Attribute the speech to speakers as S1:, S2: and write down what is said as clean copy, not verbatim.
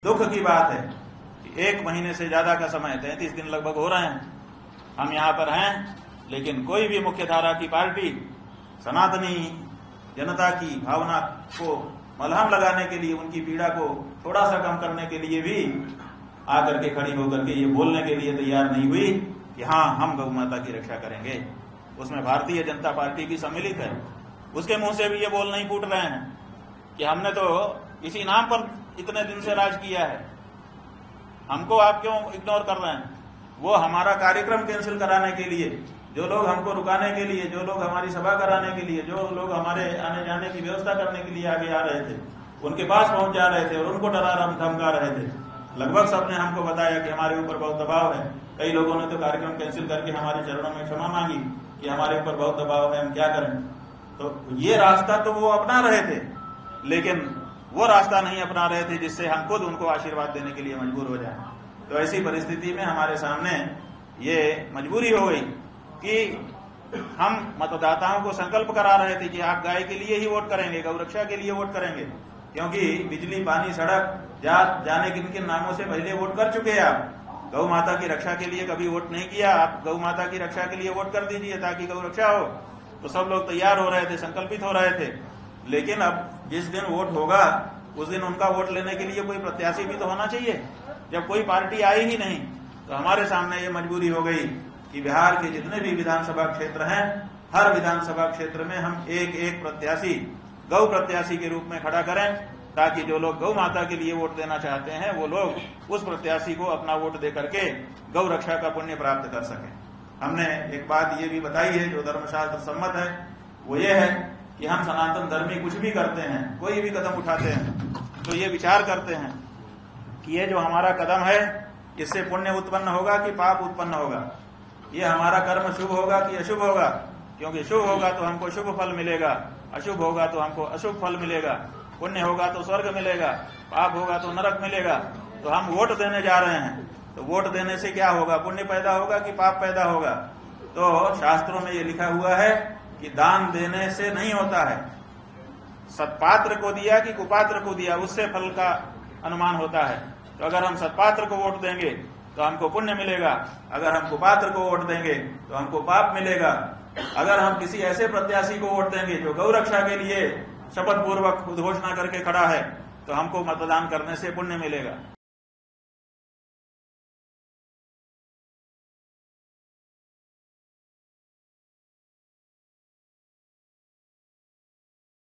S1: दुख की बात है कि 1 महीने से ज्यादा का समय 33 दिन लगभग हो रहे हैं हम यहाँ पर हैं, लेकिन कोई भी मुख्य धारा की पार्टी सनातनी जनता की भावना को मलहम लगाने के लिए, उनकी पीड़ा को थोड़ा सा कम करने के लिए भी आकर के खड़ी होकर के ये बोलने के लिए तैयार नहीं हुई कि हाँ हम गौ माता की रक्षा करेंगे। उसमें भारतीय जनता पार्टी भी सम्मिलित है। उसके मुंह से भी ये बोल नहीं फूट रहे हैं कि हमने तो इसी नाम पर इतने दिन से राज किया है, हमको आप क्यों इग्नोर कर रहे हैं। वो हमारा कार्यक्रम कैंसिल कराने के लिए, जो लोग हमको रुकाने के लिए, जो लोग हमारी सभा कराने के लिए, जो लोग हमारे आने जाने की व्यवस्था करने के लिए आगे आ रहे थे, उनके पास पहुंच जा रहे थे और उनको डरा धमका रहे थे। लगभग सबने हमको बताया कि हमारे ऊपर बहुत दबाव है। कई लोगों ने तो कार्यक्रम कैंसिल करके हमारे चरणों में क्षमा मांगी कि हमारे ऊपर बहुत दबाव है, हम क्या करें। तो ये रास्ता तो वो अपना रहे थे, लेकिन वो रास्ता नहीं अपना रहे थे जिससे हम खुद उनको आशीर्वाद देने के लिए मजबूर हो जाए। तो ऐसी परिस्थिति में हमारे सामने ये मजबूरी हो गई कि हम मतदाताओं को संकल्प करा रहे थे कि आप गाय के लिए ही वोट करेंगे, गौरक्षा के लिए वोट करेंगे, क्योंकि बिजली, पानी, सड़क जाने किन किन नामों से पहले वोट कर चुके हैं आप। गौ माता की रक्षा के लिए कभी वोट नहीं किया, आप गौ माता की रक्षा के लिए वोट कर दीजिए ताकि गौ रक्षा हो। तो सब लोग तैयार हो रहे थे, संकल्पित हो रहे थे। लेकिन अब जिस दिन वोट होगा उस दिन उनका वोट लेने के लिए कोई प्रत्याशी भी तो होना चाहिए। जब कोई पार्टी आई ही नहीं तो हमारे सामने ये मजबूरी हो गई कि बिहार के जितने भी विधानसभा क्षेत्र हैं, हर विधानसभा क्षेत्र में हम एक एक प्रत्याशी गौ प्रत्याशी के रूप में खड़ा करें, ताकि जो लोग गौ माता के लिए वोट देना चाहते हैं वो लोग उस प्रत्याशी को अपना वोट दे करके गौ रक्षा का पुण्य प्राप्त कर सकें। हमने एक बात ये भी बताई है जो धर्मशास्त्र सम्मत है, वो ये है कि हम सनातन धर्मी कुछ भी करते हैं, कोई भी कदम उठाते हैं तो ये विचार करते हैं कि ये जो हमारा कदम है इससे पुण्य उत्पन्न होगा कि पाप उत्पन्न होगा, ये हमारा कर्म शुभ होगा कि अशुभ होगा। क्योंकि शुभ होगा तो हमको शुभ फल मिलेगा, अशुभ होगा तो हमको अशुभ फल मिलेगा। पुण्य होगा तो स्वर्ग मिलेगा, पाप होगा तो नरक मिलेगा। तो हम वोट देने जा रहे हैं, तो वोट देने से क्या होगा, पुण्य पैदा होगा कि पाप पैदा होगा। तो शास्त्रों में ये लिखा हुआ है कि दान देने से नहीं होता है, सत्पात्र को दिया कि कुपात्र को दिया उससे फल का अनुमान होता है। तो अगर हम सत्पात्र को वोट देंगे तो हमको पुण्य मिलेगा, अगर हम कुपात्र को वोट देंगे तो हमको पाप मिलेगा। अगर हम किसी ऐसे प्रत्याशी को वोट देंगे जो गौ रक्षा के लिए शपथ पूर्वक घोषणा करके खड़ा है तो हमको मतदान करने से पुण्य मिलेगा।